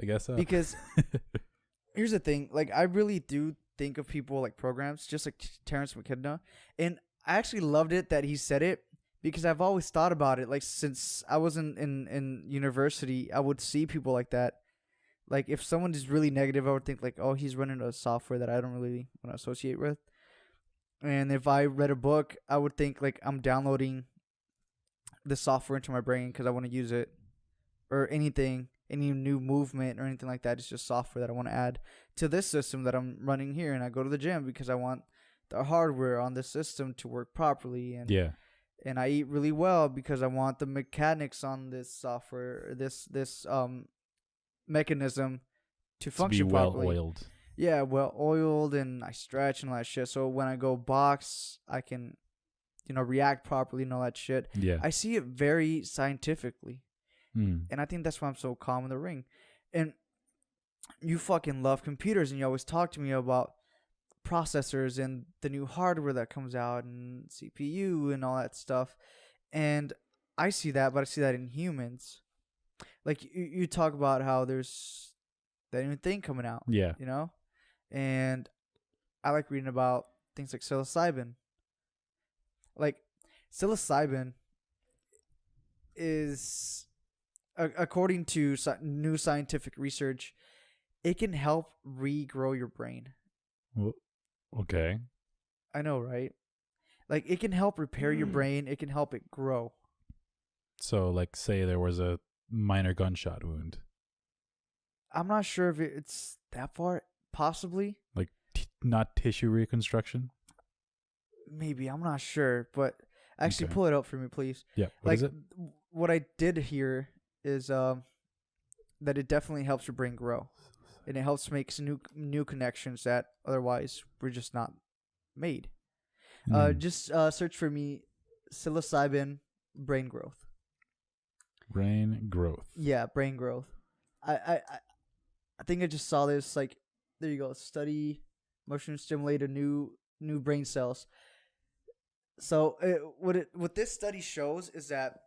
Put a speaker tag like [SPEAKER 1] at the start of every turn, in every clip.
[SPEAKER 1] I guess so.
[SPEAKER 2] Because here's the thing, like I really do think of people like programs, just like Terrence McKenna, and I actually loved it that he said it because I've always thought about it. Like since I was in university, I would see people like that. Like if someone is really negative, I would think like, oh, he's running a software that I don't really want to associate with. And if I read a book, I would think like I'm downloading the software into my brain because I want to use it, or anything, any new movement or anything like that. It's just software that I want to add to this system that I'm running here. And I go to the gym because I want the hardware on the system to work properly. And
[SPEAKER 1] Yeah.
[SPEAKER 2] and I eat really well because I want the mechanics on this software, this mechanism to
[SPEAKER 1] To be
[SPEAKER 2] function
[SPEAKER 1] well
[SPEAKER 2] properly.
[SPEAKER 1] oiled.
[SPEAKER 2] Yeah, well oiled, and I stretch and all that shit. So when I go box, I can, react properly and all that shit.
[SPEAKER 1] Yeah.
[SPEAKER 2] I see it very scientifically,
[SPEAKER 1] Mm.
[SPEAKER 2] and I think that's why I'm so calm in the ring. And you fucking love computers, and you always talk to me about processors and the new hardware that comes out and CPU and all that stuff. And I see that, but I see that in humans. Like you talk about how there's that new thing coming out,
[SPEAKER 1] Yeah.
[SPEAKER 2] and I like reading about things like psilocybin. Like psilocybin is, according to new scientific research, it can help regrow your brain.
[SPEAKER 1] Okay.
[SPEAKER 2] I know, right? Like it can help repair your brain. It can help it grow.
[SPEAKER 1] So, like, say there was a minor gunshot wound,
[SPEAKER 2] I'm not sure if it's that far. Possibly.
[SPEAKER 1] like not tissue reconstruction.
[SPEAKER 2] Maybe. I'm not sure. But actually,
[SPEAKER 1] Okay.
[SPEAKER 2] pull it up for me, please.
[SPEAKER 1] Yeah. What is it?
[SPEAKER 2] What I did hear is that it definitely helps your brain grow, and it helps make new connections that otherwise were just not made. Just search for me psilocybin brain growth.
[SPEAKER 1] Brain growth.
[SPEAKER 2] Yeah, brain growth. I think I just saw this. Like, there you go. Study mushroom stimulate new brain cells. So what this study shows is that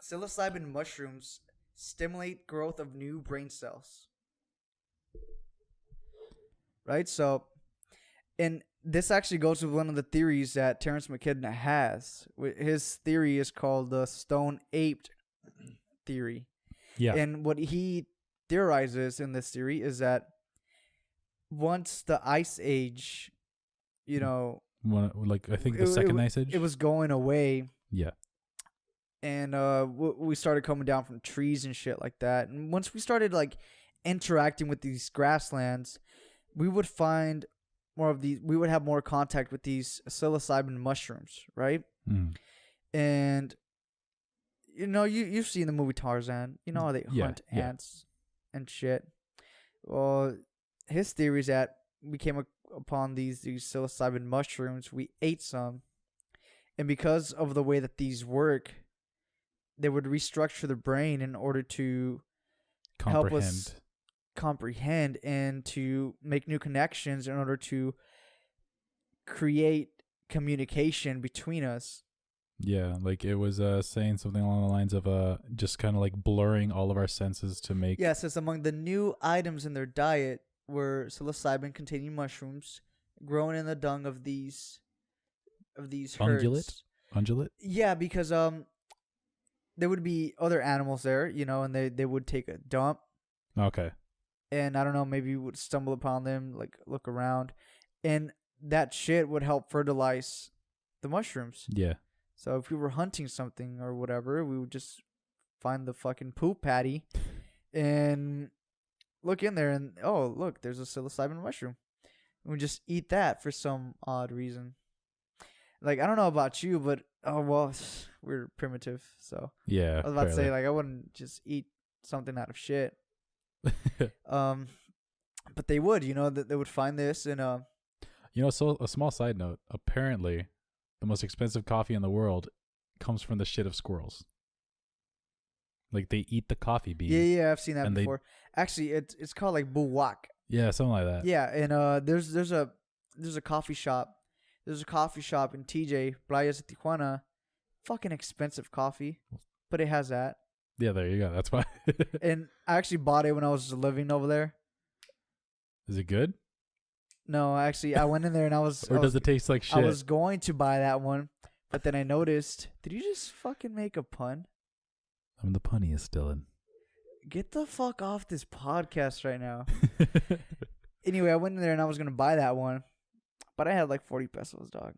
[SPEAKER 2] psilocybin mushrooms stimulate growth of new brain cells. Right? So, and this actually goes with one of the theories that Terrence McKenna has. His theory is called the stone ape theory.
[SPEAKER 1] Yeah.
[SPEAKER 2] And what he theorizes in this theory is that once the ice age,
[SPEAKER 1] Like I think the second ice age.
[SPEAKER 2] it was going away.
[SPEAKER 1] Yeah.
[SPEAKER 2] And we started coming down from trees and shit like that. And once we started like interacting with these grasslands, we would find more of these. We would have more contact with these psilocybin mushrooms, right?
[SPEAKER 1] Mm.
[SPEAKER 2] And you've seen the movie Tarzan. You know how they hunt ants and shit. Well, his theory is that we came upon these psilocybin mushrooms. We ate some, and because of the way that these work, they would restructure the brain in order to help us comprehend and to make new connections in order to create communication between us.
[SPEAKER 1] Yeah, like it was saying something along the lines of just kind of like blurring all of our senses to make.
[SPEAKER 2] Yeah, it says among the new items in their diet were psilocybin containing mushrooms grown in the dung of these herds.
[SPEAKER 1] Ungulate?
[SPEAKER 2] Yeah, because there would be other animals there, and they would take a dump.
[SPEAKER 1] Okay.
[SPEAKER 2] And I don't know, maybe you would stumble upon them, like look around, and that shit would help fertilize the mushrooms.
[SPEAKER 1] Yeah.
[SPEAKER 2] So if we were hunting something or whatever, we would just find the fucking poop patty and look in there and, oh, look, there's a psilocybin mushroom. And we just eat that for some odd reason. Like, I don't know about you, but, oh, well, we're primitive. So
[SPEAKER 1] Yeah.
[SPEAKER 2] I was about to say, like, I wouldn't just eat something out of shit. But they would, that they would find this and,
[SPEAKER 1] so a small side note, apparently the most expensive coffee in the world comes from the shit of squirrels. Like they eat the coffee bean.
[SPEAKER 2] Yeah, I've seen that before. Actually, it's called like buwak.
[SPEAKER 1] Yeah, something like that.
[SPEAKER 2] Yeah, and there's a coffee shop. There's a coffee shop in TJ, Playas de Tijuana. Fucking expensive coffee, but it has that.
[SPEAKER 1] Yeah, there you go. That's why.
[SPEAKER 2] And I actually bought it when I was living over there.
[SPEAKER 1] Is it good?
[SPEAKER 2] No, actually, I went in there and
[SPEAKER 1] Or does it taste like shit?
[SPEAKER 2] I was going to buy that one, but then I noticed. Did you just fucking make a pun?
[SPEAKER 1] I'm the punniest, Dylan.
[SPEAKER 2] Get the fuck off this podcast right now. Anyway, I went in there and I was gonna buy that one, but I had like 40 pesos, dog.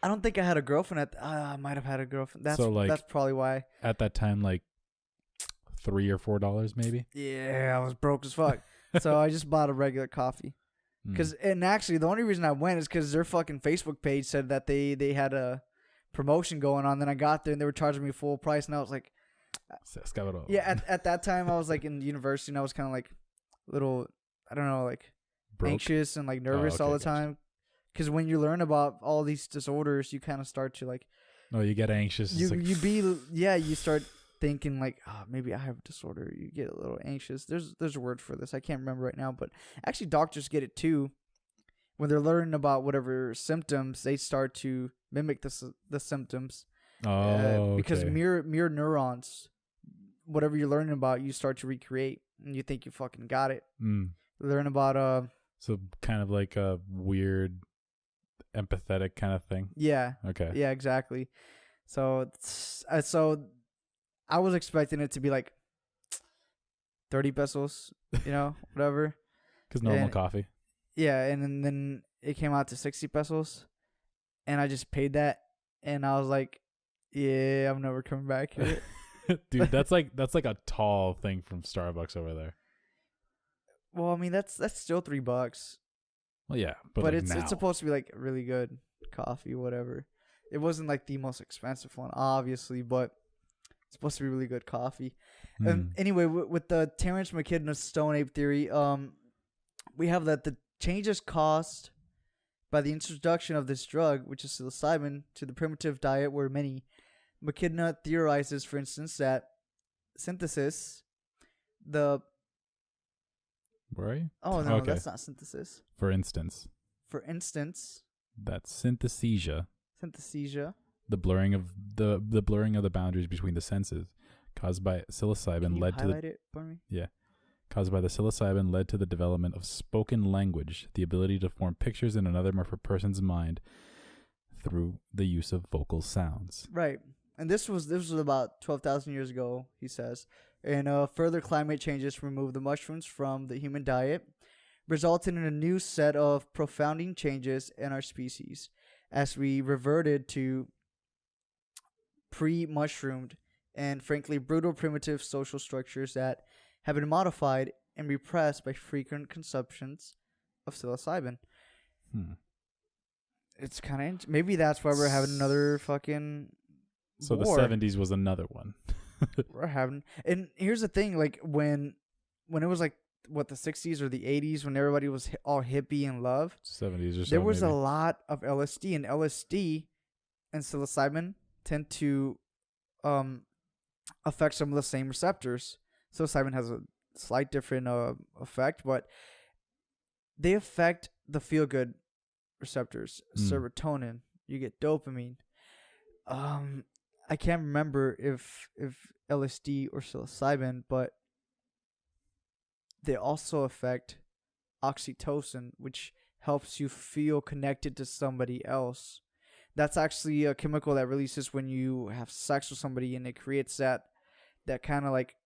[SPEAKER 2] I don't think I had a girlfriend I might have had a girlfriend. That's probably why.
[SPEAKER 1] At that time, like $3 or $4, maybe.
[SPEAKER 2] Yeah, I was broke as fuck. So I just bought a regular coffee. And actually, the only reason I went is because their fucking Facebook page said that they had a promotion going on. Then I got there and they were charging me full price, and I was like, yeah. At that time, I was like in university, and I was kind of like little, I don't know, like
[SPEAKER 1] broke?
[SPEAKER 2] Anxious and like nervous all the time. Because when you learn about all these disorders, you kind of start to like.
[SPEAKER 1] Oh, you get anxious.
[SPEAKER 2] You start thinking like, oh, maybe I have a disorder. You get a little anxious. There's a word for this. I can't remember right now, but actually doctors get it too. When they're learning about whatever symptoms, they start to mimic the symptoms.
[SPEAKER 1] Oh,
[SPEAKER 2] because
[SPEAKER 1] okay.
[SPEAKER 2] mirror neurons, whatever you're learning about, you start to recreate, and you think you fucking got it. Learn about
[SPEAKER 1] So kind of like a weird, empathetic kind of thing.
[SPEAKER 2] Yeah.
[SPEAKER 1] Okay.
[SPEAKER 2] Yeah, exactly. So I was expecting it to be like 30 pesos, whatever.
[SPEAKER 1] Because normal coffee.
[SPEAKER 2] Yeah, and then it came out to 60 pesos, and I just paid that, and I was like, yeah, I'm never coming back here.
[SPEAKER 1] Dude, that's like a tall thing from Starbucks over there.
[SPEAKER 2] Well, I mean, that's still $3.
[SPEAKER 1] Well, yeah, but like
[SPEAKER 2] it's supposed to be like really good coffee, whatever. It wasn't like the most expensive one, obviously, but it's supposed to be really good coffee. Anyway, with the Terence McKenna stone ape theory, we have that the changes caused by the introduction of this drug, which is psilocybin, to the primitive diet were many. McKenna theorizes, for instance, that synthesis,
[SPEAKER 1] Where are you?
[SPEAKER 2] Oh, no, that's not synthesis.
[SPEAKER 1] For instance. That's synesthesia. The blurring of the boundaries between the senses, caused by psilocybin, caused by the psilocybin led to the development of spoken language, the ability to form pictures in another person's mind through the use of vocal sounds.
[SPEAKER 2] Right, and this was about 12,000 years ago, he says. And further climate changes removed the mushrooms from the human diet, resulting in a new set of profounding changes in our species, as we reverted to pre-mushroomed and frankly brutal primitive social structures that have been modified and repressed by frequent consumptions of psilocybin. It's kind of maybe that's why we're having another fucking
[SPEAKER 1] so
[SPEAKER 2] war.
[SPEAKER 1] The 70s was another one.
[SPEAKER 2] We're having, and here's the thing, like when it was like what, the 60s or the 80s, when everybody was all hippie and love,
[SPEAKER 1] 70s or so,
[SPEAKER 2] there was
[SPEAKER 1] maybe.
[SPEAKER 2] a lot of LSD, and LSD and psilocybin tend to affect some of the same receptors. Psilocybin has a slight different effect, but they affect the feel-good receptors, serotonin. You get dopamine. I can't remember if LSD or psilocybin, but they also affect oxytocin, which helps you feel connected to somebody else. That's actually a chemical that releases when you have sex with somebody, and it creates that kind of like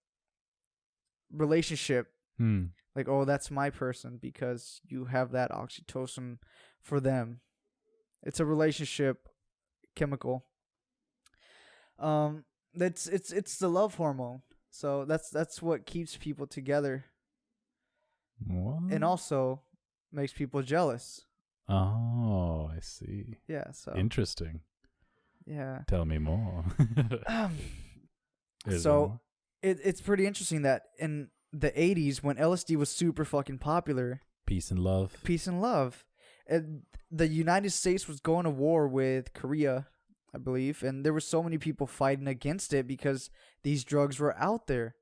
[SPEAKER 2] relationship. Like, oh, that's my person, because you have that oxytocin for them. It's a relationship chemical. It's the love hormone. So that's what keeps people together.
[SPEAKER 1] What?
[SPEAKER 2] And also makes people jealous.
[SPEAKER 1] Oh, I see.
[SPEAKER 2] Yeah, so
[SPEAKER 1] interesting.
[SPEAKER 2] Yeah.
[SPEAKER 1] Tell me more.
[SPEAKER 2] So it's pretty interesting that in the 80s, when LSD was super fucking popular,
[SPEAKER 1] peace and love,
[SPEAKER 2] the United States was going to war with Korea, I believe, and there were so many people fighting against it because these drugs were out there.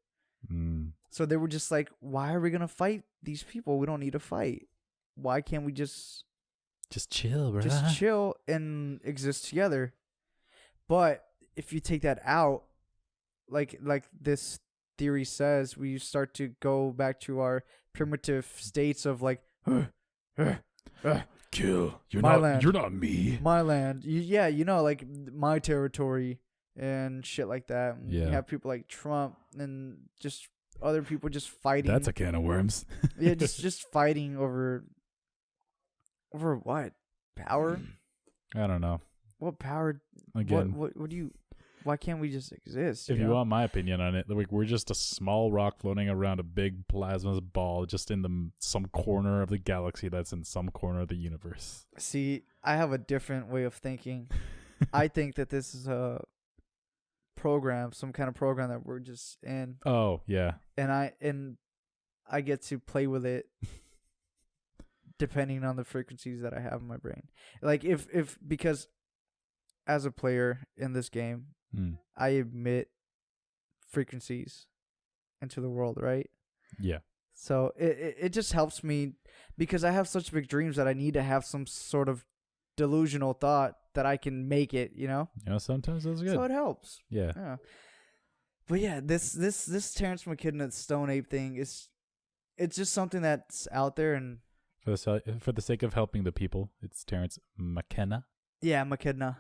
[SPEAKER 2] So they were just like, why are we gonna fight these people? We don't need to fight. Why can't we just
[SPEAKER 1] chill, bro?
[SPEAKER 2] Just chill and exist together. But if you take that out, like this theory says, we start to go back to our primitive states of like
[SPEAKER 1] Kill.
[SPEAKER 2] My land.
[SPEAKER 1] You're not me.
[SPEAKER 2] my land. Yeah, like my territory and shit like that. And
[SPEAKER 1] Yeah.
[SPEAKER 2] you have people like Trump and just other people just fighting.
[SPEAKER 1] That's a can of worms.
[SPEAKER 2] Yeah, just fighting over what? Power?
[SPEAKER 1] I don't know.
[SPEAKER 2] What power?
[SPEAKER 1] Again,
[SPEAKER 2] What do you? Why can't we just exist?
[SPEAKER 1] if you
[SPEAKER 2] know?
[SPEAKER 1] want my opinion on it, like we're just a small rock floating around a big plasma ball, just in some corner of the galaxy that's in some corner of the universe.
[SPEAKER 2] See, I have a different way of thinking. I think that this is a program, some kind of program that we're just in,
[SPEAKER 1] Oh yeah,
[SPEAKER 2] and I get to play with it depending on the frequencies that I have in my brain. Like if because as a player in this game, I emit frequencies into the world, right?
[SPEAKER 1] yeah.
[SPEAKER 2] So it just helps me because I have such big dreams that I need to have some sort of delusional thought that I can make it,
[SPEAKER 1] You know, sometimes that's good.
[SPEAKER 2] So it helps.
[SPEAKER 1] Yeah.
[SPEAKER 2] Yeah. But yeah, this Terrence McKenna Stone Ape thing it's just something that's out there, and
[SPEAKER 1] For the sake of helping the people, it's Terrence McKenna.
[SPEAKER 2] yeah, McKenna.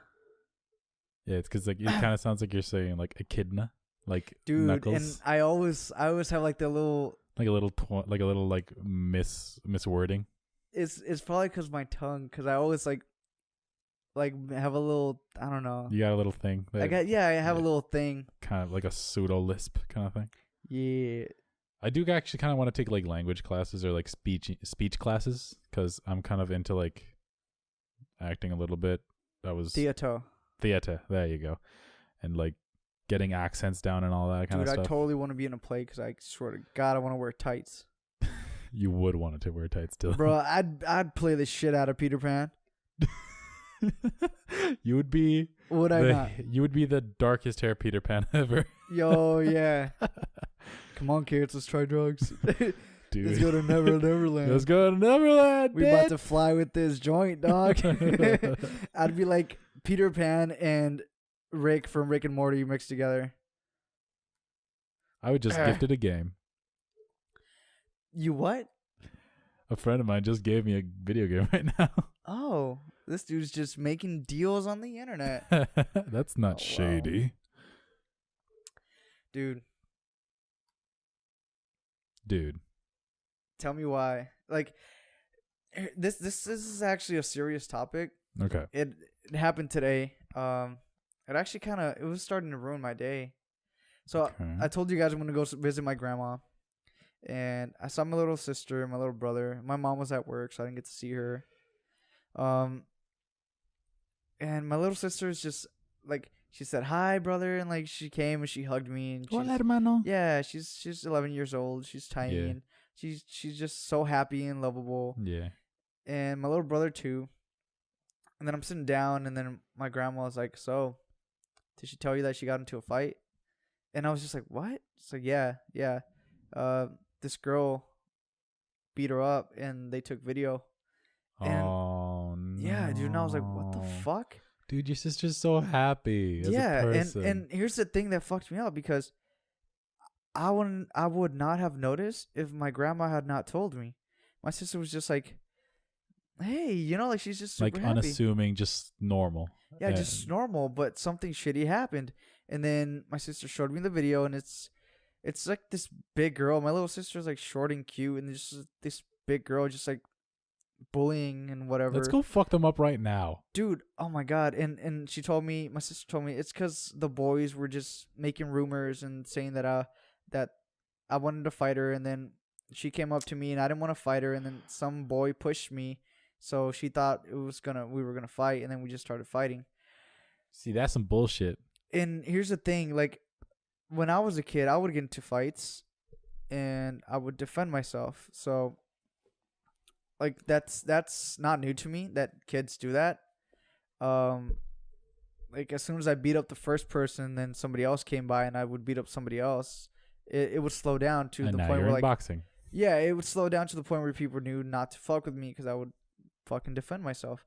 [SPEAKER 1] Yeah, it's because like it kind of sounds like you're saying like echidna, like
[SPEAKER 2] Dude,
[SPEAKER 1] knuckles,
[SPEAKER 2] and I always have like the little.
[SPEAKER 1] like a little like miswording.
[SPEAKER 2] It's probably because my tongue, because I always like have a little, I don't know.
[SPEAKER 1] You got a little thing.
[SPEAKER 2] I have a little thing.
[SPEAKER 1] Kind of like a pseudo lisp kind of thing.
[SPEAKER 2] Yeah.
[SPEAKER 1] I do actually kind of want to take like language classes or like speech classes because I'm kind of into like acting a little bit. That was
[SPEAKER 2] Theater.
[SPEAKER 1] There you go, and like getting accents down and all that kind of
[SPEAKER 2] Dude,
[SPEAKER 1] stuff.
[SPEAKER 2] I totally want to be in a play because I swear to God, I want to wear tights.
[SPEAKER 1] You would want to wear tights still.
[SPEAKER 2] Bro, I'd play the shit out of Peter Pan.
[SPEAKER 1] You would be.
[SPEAKER 2] Would I not?
[SPEAKER 1] You would be the darkest hair Peter Pan ever.
[SPEAKER 2] Yo, yeah. Come on, kids, let's try drugs.
[SPEAKER 1] Dude.
[SPEAKER 2] Let's go to Neverland.
[SPEAKER 1] Let's go to Neverland.
[SPEAKER 2] We about to fly with this joint, dog. I'd be like Peter Pan and Rick from Rick and Morty mixed together.
[SPEAKER 1] I would just gift it a game.
[SPEAKER 2] You what?
[SPEAKER 1] A friend of mine just gave me a video game right now.
[SPEAKER 2] Oh, this dude's just making deals on the internet.
[SPEAKER 1] That's not shady.
[SPEAKER 2] Dude. Tell me why. Like, this is actually a serious topic.
[SPEAKER 1] Okay.
[SPEAKER 2] It happened today. It actually it was starting to ruin my day. So
[SPEAKER 1] Okay.
[SPEAKER 2] I told you guys I'm gonna go visit my grandma, and I saw my little sister, my little brother. My mom was at work, so I didn't get to see her. And my little sister is just like, she said hi, brother, and like she came and she hugged me, and
[SPEAKER 1] Hola, hermano.
[SPEAKER 2] yeah, she's 11 years old. She's tiny,
[SPEAKER 1] Yeah.
[SPEAKER 2] and she's just so happy and lovable.
[SPEAKER 1] Yeah.
[SPEAKER 2] And my little brother too. And then I'm sitting down, and then my grandma was like, "So, did she tell you that she got into a fight?" And I was just like, "What?" It's like, yeah. This girl beat her up, and they took video. And
[SPEAKER 1] Oh no.
[SPEAKER 2] yeah, dude. And I was like, "What the fuck?"
[SPEAKER 1] Dude, your sister's so happy as
[SPEAKER 2] Yeah,
[SPEAKER 1] a person.
[SPEAKER 2] and here's the thing that fucked me up, because I would not have noticed if my grandma had not told me. My sister was just like, "Hey, like she's just super
[SPEAKER 1] like
[SPEAKER 2] happy."
[SPEAKER 1] unassuming, just normal.
[SPEAKER 2] Yeah, just normal, but something shitty happened. And then my sister showed me the video, and it's like this big girl. My little sister's like short and cute, and there's just this big girl just like bullying and whatever.
[SPEAKER 1] Let's go fuck them up right now.
[SPEAKER 2] Dude, oh my God. And my sister told me it's because the boys were just making rumors and saying that I wanted to fight her, and then she came up to me and I didn't want to fight her, and then some boy pushed me, so she thought we were gonna fight, and then we just started fighting.
[SPEAKER 1] See, that's some bullshit.
[SPEAKER 2] And here's the thing, like when I was a kid, I would get into fights and I would defend myself. So like that's not new to me that kids do that. Like as soon as I beat up the first person, then somebody else came by and I would beat up somebody else. It would slow down to
[SPEAKER 1] And
[SPEAKER 2] the
[SPEAKER 1] now
[SPEAKER 2] point
[SPEAKER 1] you're
[SPEAKER 2] where
[SPEAKER 1] in
[SPEAKER 2] like
[SPEAKER 1] boxing.
[SPEAKER 2] yeah, it would slow down to the point where people knew not to fuck with me because I would fucking defend myself.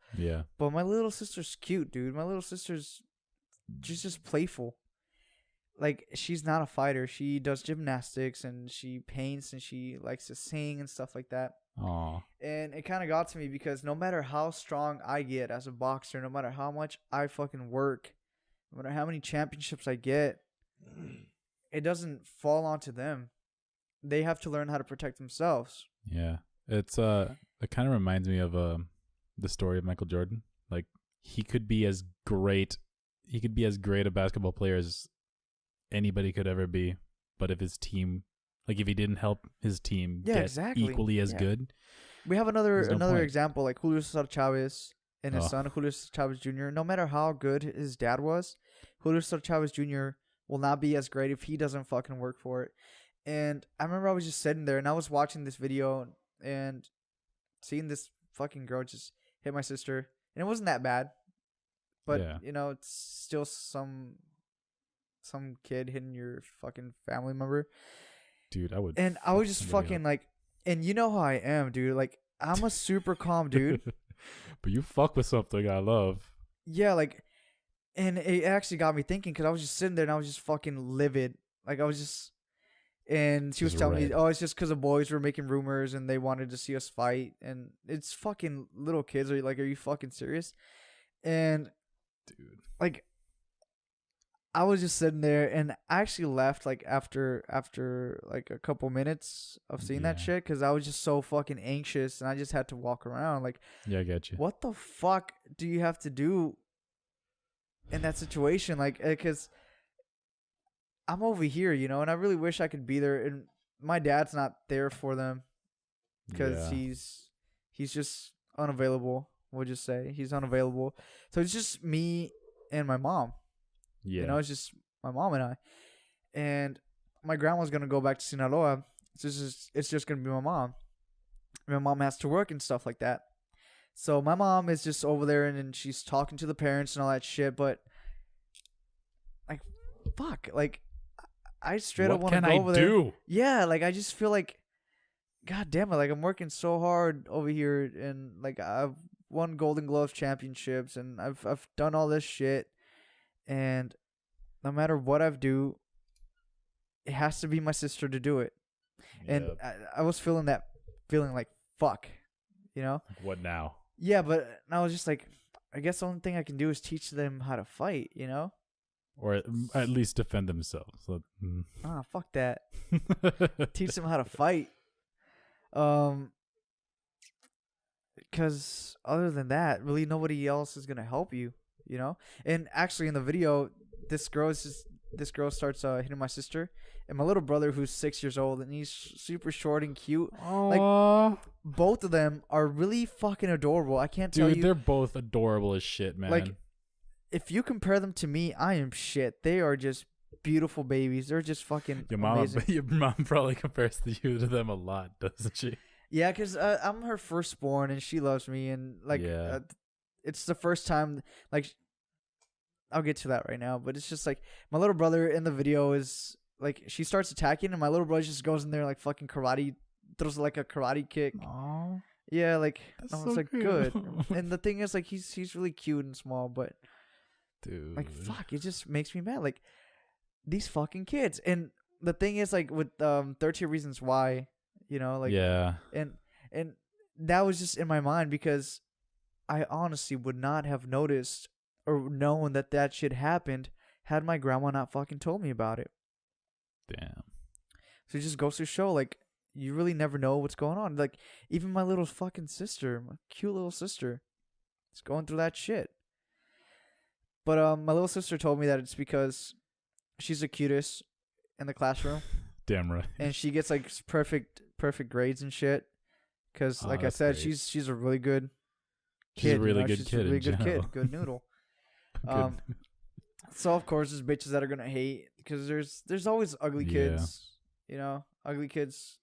[SPEAKER 2] like she's not a fighter. She does gymnastics and she paints and she likes to sing and stuff like that.
[SPEAKER 1] Aw.
[SPEAKER 2] And it kind of got to me because no matter how strong I get as a boxer, no matter how much I fucking work, no matter how many championships I get, it doesn't fall onto them. They have to learn how to protect themselves.
[SPEAKER 1] Yeah. It's it kind of reminds me of the story of Michael Jordan. Like he could be as great a basketball player as anybody could ever be, but if his team, like if he didn't help his team get equally as good.
[SPEAKER 2] We have another
[SPEAKER 1] point.
[SPEAKER 2] example, like Julio Cesar Chavez and his son Julio Cesar Chavez Jr. No matter how good his dad was, Julio Cesar Chavez Jr. will not be as great if he doesn't fucking work for it. And I remember I was just sitting there and I was watching this video and seeing this fucking girl just hit my sister, and it wasn't that bad, but you know, it's still some kid hitting your fucking family member.
[SPEAKER 1] Dude, I would.
[SPEAKER 2] And I was just fucking like, and you know how I am, dude. Like, I'm a super calm dude.
[SPEAKER 1] But you fuck with something I love.
[SPEAKER 2] Yeah, like, and it actually got me thinking because I was just sitting there and I was just fucking livid. Like, I was just, and she was telling me, oh, it's just because the boys were making rumors and they wanted to see us fight. And it's fucking little kids. Are you fucking serious? And,
[SPEAKER 1] dude,
[SPEAKER 2] like, I was just sitting there, and I actually left like after like a couple minutes of seeing that shit because I was just so fucking anxious, and I just had to walk around. Like,
[SPEAKER 1] yeah, I get you.
[SPEAKER 2] What the fuck do you have to do in that situation? Like, because I'm over here, you know, and I really wish I could be there, and my dad's not there for them because he's just unavailable. We'll just say he's unavailable, so it's just me and my mom. Yeah. You know, it's just my mom and I. And my grandma's going to go back to Sinaloa. It's just going to be my mom. My mom has to work and stuff like that. So my mom is just over there and she's talking to the parents and all that shit. But, like, fuck. Like, I straight up want to go over there. What can I do? Yeah, like, I just feel like, God damn it. Like, I'm working so hard over here. And, like, I've won Golden Glove championships. And I've done all this shit. And no matter what I do, it has to be my sister to do it. Yep. And I was feeling like, fuck, you know?
[SPEAKER 1] What now?
[SPEAKER 2] Yeah, but I was just like, I guess the only thing I can do is teach them how to fight, you know?
[SPEAKER 1] Or at least defend themselves. So,
[SPEAKER 2] fuck that. Teach them how to fight. Because other than that, really nobody else is going to help you. You know, and actually in the video, this girl starts hitting my sister, and my little brother who's 6 years old, and he's super short and cute.
[SPEAKER 1] Aww.
[SPEAKER 2] Like both of them are really fucking adorable. I can't tell you.
[SPEAKER 1] Dude, they're both adorable as shit, man.
[SPEAKER 2] Like, if you compare them to me, I am shit. They are just beautiful babies. They're just fucking amazing.
[SPEAKER 1] Your mom probably compares you to them a lot, doesn't she?
[SPEAKER 2] Yeah, because I'm her firstborn, and she loves me, and like. Yeah. It's the first time, like, I'll get to that right now, but it's just like my little brother in the video is like, she starts attacking and my little brother just goes in there like fucking karate, throws like a karate kick.
[SPEAKER 1] Aww.
[SPEAKER 2] Yeah, like, I was
[SPEAKER 1] so
[SPEAKER 2] like, good. And the thing is, like, he's really cute and small, but
[SPEAKER 1] dude,
[SPEAKER 2] like, fuck, it just makes me mad. Like, these fucking kids. And the thing is, like, with 13 Reasons Why, you know, like,
[SPEAKER 1] yeah,
[SPEAKER 2] and that was just in my mind because I honestly would not have noticed or known that shit happened had my grandma not fucking told me about it.
[SPEAKER 1] Damn.
[SPEAKER 2] So it just goes to show, like, you really never know what's going on. Like, even my little fucking sister, my cute little sister, is going through that shit. But my little sister told me that it's because she's the cutest in the classroom.
[SPEAKER 1] Damn right.
[SPEAKER 2] And she gets, like, perfect grades and shit. Because, like I said, great. She's a really good kid.
[SPEAKER 1] She's a really good
[SPEAKER 2] she's
[SPEAKER 1] kid.
[SPEAKER 2] A really
[SPEAKER 1] good
[SPEAKER 2] kid. Good noodle. So of course there's bitches that are gonna hate because there's always ugly kids. You know, ugly kids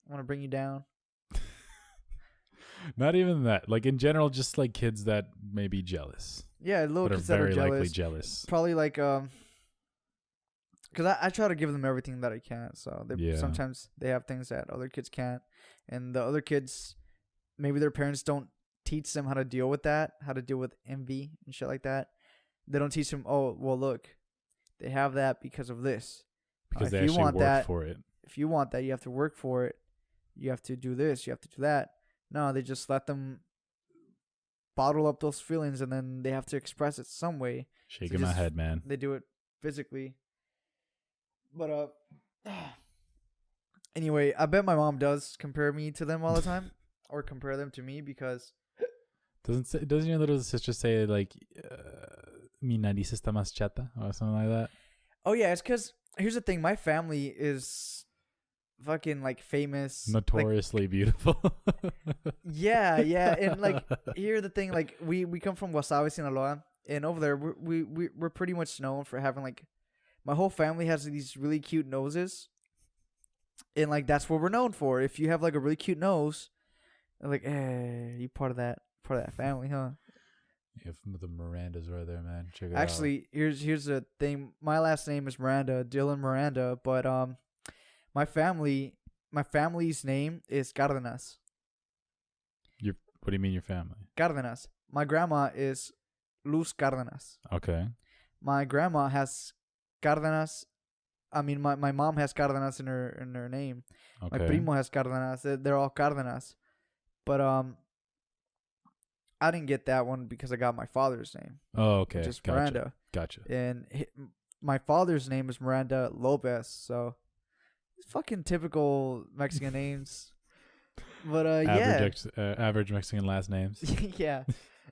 [SPEAKER 2] want to bring you down.
[SPEAKER 1] Not even that. Like in general, just like kids that may be jealous.
[SPEAKER 2] Yeah, little kids that are
[SPEAKER 1] very likely jealous.
[SPEAKER 2] Probably like because I try to give them everything that I can. So sometimes they have things that other kids can't, and the other kids, maybe their parents don't teach them how to deal with that, how to deal with envy and shit like that. They don't teach them, oh, well, look, They have that because of this.
[SPEAKER 1] Because
[SPEAKER 2] if
[SPEAKER 1] they
[SPEAKER 2] you
[SPEAKER 1] actually
[SPEAKER 2] want
[SPEAKER 1] work
[SPEAKER 2] that,
[SPEAKER 1] for it.
[SPEAKER 2] If you want that, you have to work for it. You have to do this. You have to do that. No, they just let them bottle up those feelings, and then they have to express it some way.
[SPEAKER 1] Shaking my head, man.
[SPEAKER 2] They do it physically. But anyway, I bet my mom does compare me to them all the time, or compare them to me, because
[SPEAKER 1] doesn't your little sister say like mi nariz está más chata or something like that?
[SPEAKER 2] Oh yeah, it's because here's the thing: my family is fucking like famous,
[SPEAKER 1] notoriously beautiful.
[SPEAKER 2] yeah, and like here's the thing: like we come from Guasave, Sinaloa, and over there we're pretty much known for having like, my whole family has these really cute noses, and like that's what we're known for. If you have like a really cute nose, they're like, you part of that family, huh?
[SPEAKER 1] Yeah, the Miranda's right there, man. Check it
[SPEAKER 2] Actually, here's the thing. My last name is Miranda, Dylan Miranda, but my family's name is Cardenas.
[SPEAKER 1] What do you mean your family?
[SPEAKER 2] Cardenas. My grandma is Luz Cardenas.
[SPEAKER 1] Okay.
[SPEAKER 2] My grandma has Cardenas. I mean, my mom has Cardenas in her name.
[SPEAKER 1] Okay.
[SPEAKER 2] My primo has Cardenas. They're all Cardenas. But I didn't get that one because I got my father's name.
[SPEAKER 1] Oh, okay.
[SPEAKER 2] Which is
[SPEAKER 1] Gotcha.
[SPEAKER 2] Miranda.
[SPEAKER 1] Gotcha.
[SPEAKER 2] And my father's name is Miranda Lopez. So fucking typical Mexican names. But
[SPEAKER 1] average Mexican last names.
[SPEAKER 2] Yeah.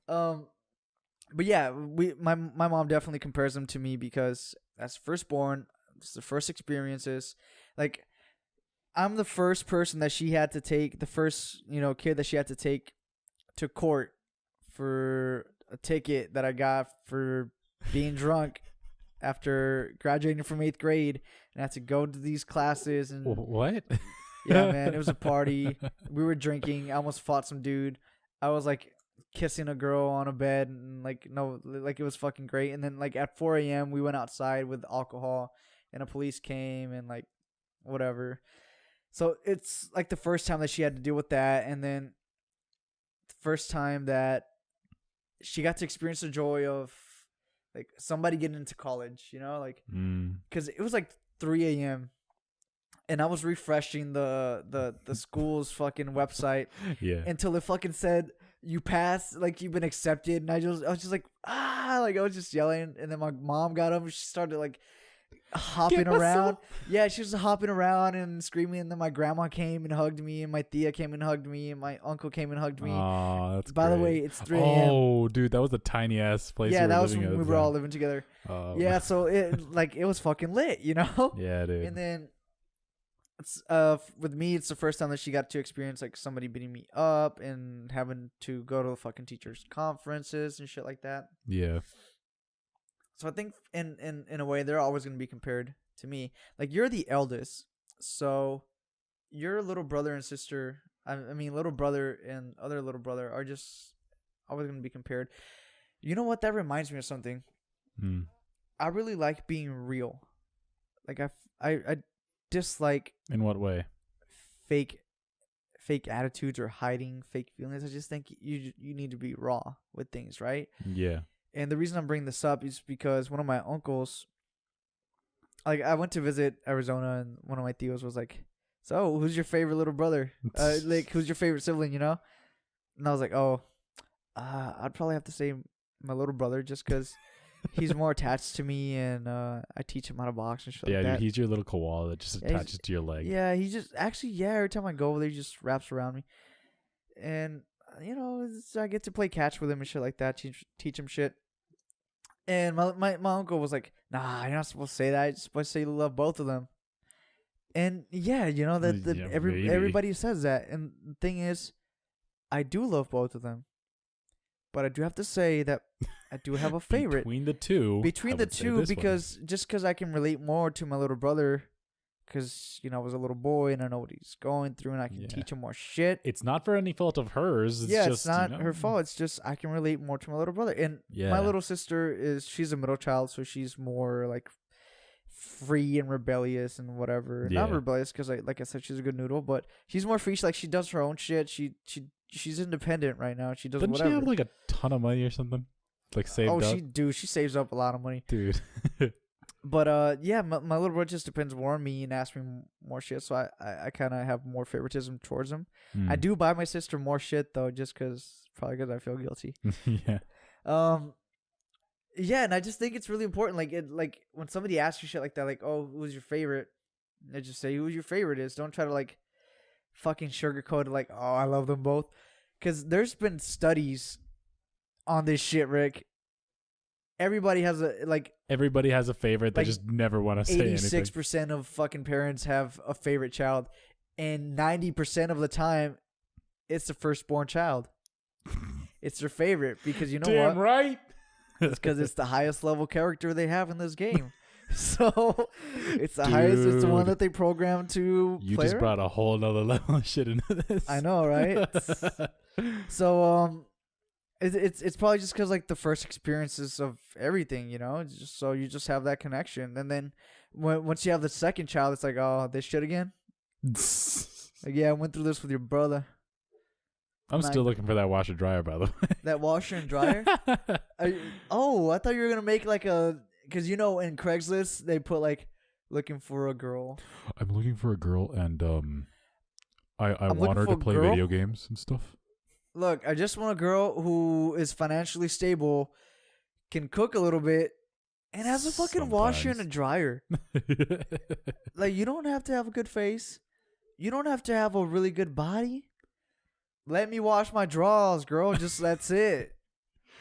[SPEAKER 2] But yeah, my mom definitely compares them to me because as firstborn, it's the first experiences. Like, I'm the first person that she had to take, the first, kid that she had to take to court for a ticket that I got for being drunk after graduating from 8th grade, and I had to go to these classes. And
[SPEAKER 1] what?
[SPEAKER 2] Yeah, man, it was a party. We were drinking. I almost fought some dude. I was like kissing a girl on a bed, and it was fucking great. And then like at 4 a.m. we went outside with alcohol, and a police came and like whatever. So it's like the first time that she had to deal with that, and then the first time that she got to experience the joy of like somebody getting into college, because it was like 3 a.m. and I was refreshing the school's fucking website, until it fucking said you passed, like you've been accepted, and I was just like I was just yelling, and then my mom got up and she started like hopping around. Yeah, she was hopping around and screaming, and then my grandma came and hugged me, and my tia came and hugged me, and my uncle came and hugged me.
[SPEAKER 1] Oh, that's
[SPEAKER 2] By
[SPEAKER 1] great.
[SPEAKER 2] the way, it's 3 a.m.
[SPEAKER 1] Oh, dude, that was a tiny ass place.
[SPEAKER 2] Yeah, that was when we were all living together. Yeah, so it was fucking lit,
[SPEAKER 1] Yeah, dude.
[SPEAKER 2] And then it's with me, it's the first time that she got to experience like somebody beating me up and having to go to the fucking teachers' conferences and shit like that.
[SPEAKER 1] Yeah.
[SPEAKER 2] So I think in a way they're always going to be compared to me. Like, you're the eldest, so your little brother and sister, I mean little brother and other little brother, are just always going to be compared. You know what? That reminds me of something. I really like being real. Like I dislike.
[SPEAKER 1] In what way?
[SPEAKER 2] Fake attitudes or hiding fake feelings. I just think you need to be raw with things, right?
[SPEAKER 1] Yeah.
[SPEAKER 2] And the reason I'm bringing this up is because one of my uncles, like, I went to visit Arizona, and one of my tios was like, "So, who's your favorite little brother? Like, who's your favorite sibling?" And I was like, "Oh, I'd probably have to say my little brother, just because he's more attached to me, and I teach him how to box and shit like that."
[SPEAKER 1] Yeah, he's your little koala that just attaches to your leg.
[SPEAKER 2] Yeah, he just every time I go over there, he just wraps around me, and I get to play catch with him and shit like that, teach him shit. And my uncle was like, "Nah, you're not supposed to say that. You're supposed to say you love both of them." And yeah, everybody says that. And the thing is, I do love both of them, but I do have to say that I do have a favorite
[SPEAKER 1] between the two.
[SPEAKER 2] Because I can relate more to my little brother. Because, I was a little boy and I know what he's going through, and I can teach him more shit.
[SPEAKER 1] It's not for any fault of hers.
[SPEAKER 2] It's not her fault. It's just I can relate more to my little brother. And my little sister she's a middle child, so she's more like free and rebellious and whatever. Yeah. Not rebellious because, like I said, she's a good noodle, but she's more free. She does her own shit. She's independent right now. She does whatever.
[SPEAKER 1] Doesn't she have like a ton of money or something? Like saved up?
[SPEAKER 2] She saves up a lot of money.
[SPEAKER 1] Dude.
[SPEAKER 2] But yeah, my little brother just depends more on me and asks me more shit, so I kind of have more favoritism towards him. I
[SPEAKER 1] Mm.
[SPEAKER 2] do buy my sister more shit though, just probably because I feel guilty.
[SPEAKER 1] Yeah.
[SPEAKER 2] Um, yeah, and I just think it's really important. Like when somebody asks you shit like that, like, oh, who's your favorite? I just say who your favorite is. Don't try to like fucking sugarcoat it, like, oh, I love them both, because there's been studies on this shit, Rick. Everybody has
[SPEAKER 1] Everybody has a favorite. They
[SPEAKER 2] like
[SPEAKER 1] just never want to say
[SPEAKER 2] 86%
[SPEAKER 1] anything.
[SPEAKER 2] of fucking parents have a favorite child, and 90% of the time, it's the firstborn child. It's their favorite because you know
[SPEAKER 1] Damn
[SPEAKER 2] what?
[SPEAKER 1] right.
[SPEAKER 2] It's because it's the highest level character they have in this game. So it's the highest. It's the one
[SPEAKER 1] Dude.
[SPEAKER 2] that they programmed to.
[SPEAKER 1] You
[SPEAKER 2] play
[SPEAKER 1] just
[SPEAKER 2] around.
[SPEAKER 1] brought a whole nother level of shit into this.
[SPEAKER 2] I know, right? So it's probably just because like the first experiences of everything, you know. It's just, so you just have that connection, and then once you have the second child, it's like, oh, this shit again. Like, yeah, I went through this with your brother.
[SPEAKER 1] I'm still looking for that washer dryer, by the way.
[SPEAKER 2] That washer and dryer. I thought you were gonna make like a, because you know in Craigslist they put like looking for a girl.
[SPEAKER 1] I'm looking for a girl, and I
[SPEAKER 2] I'm
[SPEAKER 1] want her
[SPEAKER 2] looking
[SPEAKER 1] to
[SPEAKER 2] for a
[SPEAKER 1] play
[SPEAKER 2] girl.
[SPEAKER 1] video games and stuff.
[SPEAKER 2] Look, I just want a girl who is financially stable, can cook a little bit, and has a fucking washer and a
[SPEAKER 1] Sometimes.
[SPEAKER 2] dryer. Like, you don't have to have a good face. You don't have to have a really good body. Let me wash my drawers, girl. Just that's it.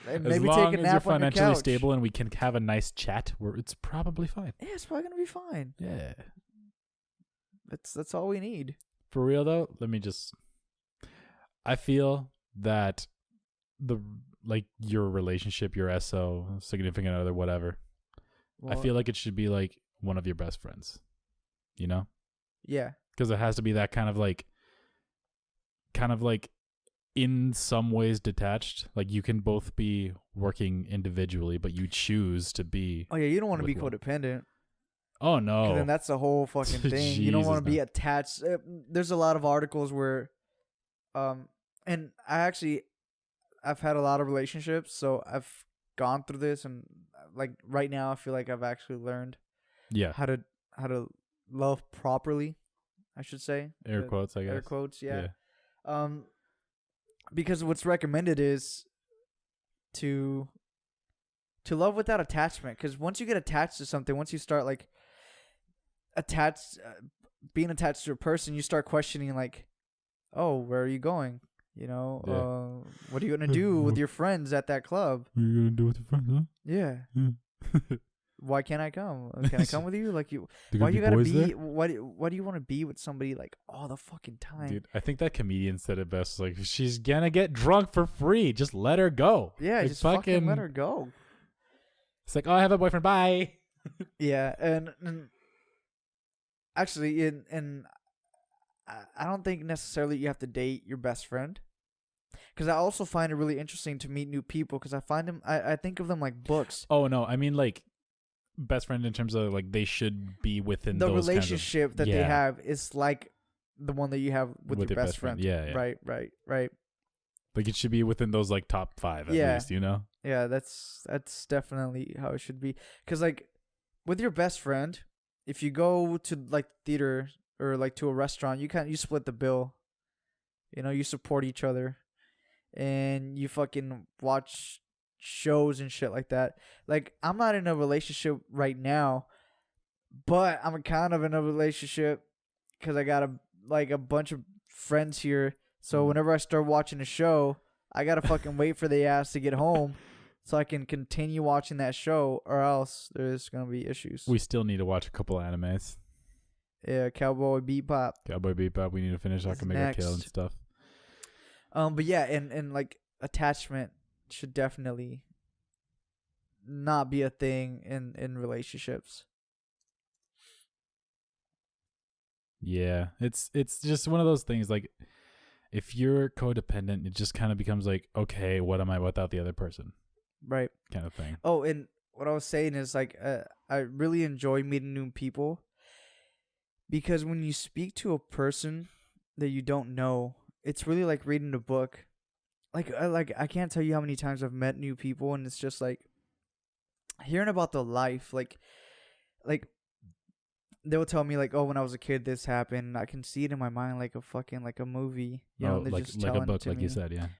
[SPEAKER 2] And
[SPEAKER 1] As
[SPEAKER 2] maybe
[SPEAKER 1] long
[SPEAKER 2] take a
[SPEAKER 1] as you're
[SPEAKER 2] nap on your
[SPEAKER 1] financially
[SPEAKER 2] couch.
[SPEAKER 1] stable and we can have a nice chat, it's probably fine.
[SPEAKER 2] Yeah, it's probably gonna be fine.
[SPEAKER 1] Yeah.
[SPEAKER 2] That's all we need.
[SPEAKER 1] For real though, I feel that your relationship, your SO, significant other, whatever. I feel like it should be like one of your best friends. You know?
[SPEAKER 2] yeah.
[SPEAKER 1] Because it has to be that kind of like in some ways detached. Like you can both be working individually, but you choose to be.
[SPEAKER 2] Oh yeah, you don't want to be
[SPEAKER 1] with one.
[SPEAKER 2] codependent.
[SPEAKER 1] Oh
[SPEAKER 2] 'Cause
[SPEAKER 1] no.
[SPEAKER 2] then that's the whole fucking thing. You don't
[SPEAKER 1] Jesus,
[SPEAKER 2] want to be
[SPEAKER 1] no.
[SPEAKER 2] attached. There's a lot of articles where, and I've had a lot of relationships, so I've gone through this, and like right now, I feel like I've actually learned
[SPEAKER 1] Yeah.
[SPEAKER 2] how to love properly. I should say
[SPEAKER 1] Air quotes, I guess.
[SPEAKER 2] air quotes. Yeah. Because what's recommended is to love without attachment. Because once you get attached to something, once you start like being attached to a person, you start questioning like, oh, where are you going? You know, what are you gonna do with your friends at that club?
[SPEAKER 1] What are you gonna do with your friends, huh?
[SPEAKER 2] Yeah. Why can't I come? Can I come with you? Like you?
[SPEAKER 1] There
[SPEAKER 2] Why
[SPEAKER 1] gonna
[SPEAKER 2] you gotta
[SPEAKER 1] boys
[SPEAKER 2] be?
[SPEAKER 1] there?
[SPEAKER 2] Why do you want to be with somebody like all the fucking time?
[SPEAKER 1] Dude, I think that comedian said it best. Like, she's gonna get drunk for free. Just let her go.
[SPEAKER 2] Yeah,
[SPEAKER 1] Like,
[SPEAKER 2] just fucking let her go.
[SPEAKER 1] It's like, oh, I have a boyfriend. Bye.
[SPEAKER 2] Yeah, and actually, I don't think necessarily you have to date your best friend, because I also find it really interesting to meet new people, because I find them, I think of them like books.
[SPEAKER 1] Oh no, I mean like best friend in terms of like they should be within
[SPEAKER 2] The
[SPEAKER 1] those
[SPEAKER 2] relationship that they
[SPEAKER 1] yeah.
[SPEAKER 2] have is like the one that you have with your best friend.
[SPEAKER 1] Yeah.
[SPEAKER 2] Right.
[SPEAKER 1] Like it should be within those like top 5 at
[SPEAKER 2] Yeah.
[SPEAKER 1] least, you know?
[SPEAKER 2] Yeah, that's definitely how it should be. Because like with your best friend, if you go to like theater or like to a restaurant, you split the bill. You know, you support each other, and you fucking watch shows and shit like that. Like, I'm not in a relationship right now, but I'm kind of in a relationship because I got a bunch of friends here. So whenever I start watching a show, I gotta fucking wait for the ass to get home so I can continue watching that show, or else there's gonna be issues.
[SPEAKER 1] We still need to watch a couple animes.
[SPEAKER 2] Yeah, Cowboy Bebop.
[SPEAKER 1] Cowboy Bebop, we need to finish
[SPEAKER 2] What's
[SPEAKER 1] Akamega Kill and
[SPEAKER 2] next?
[SPEAKER 1] stuff.
[SPEAKER 2] But yeah, and like attachment should definitely not be a thing in relationships.
[SPEAKER 1] Yeah, it's just one of those things. Like, if you're codependent, it just kind of becomes like, okay, what am I without the other person,
[SPEAKER 2] Right.
[SPEAKER 1] kind of thing.
[SPEAKER 2] Oh, and what I was saying is like I really enjoy meeting new people, because when you speak to a person that you don't know, it's really like reading a book. I can't tell you how many times I've met new people, and it's just like hearing about their life. Like like they will tell me like, oh, when I was a kid, this happened. I can see it in my mind like a fucking like a movie, you know.
[SPEAKER 1] Oh,
[SPEAKER 2] And they're
[SPEAKER 1] like
[SPEAKER 2] just
[SPEAKER 1] like a
[SPEAKER 2] telling it
[SPEAKER 1] book,
[SPEAKER 2] to
[SPEAKER 1] like
[SPEAKER 2] me.
[SPEAKER 1] you said, yeah.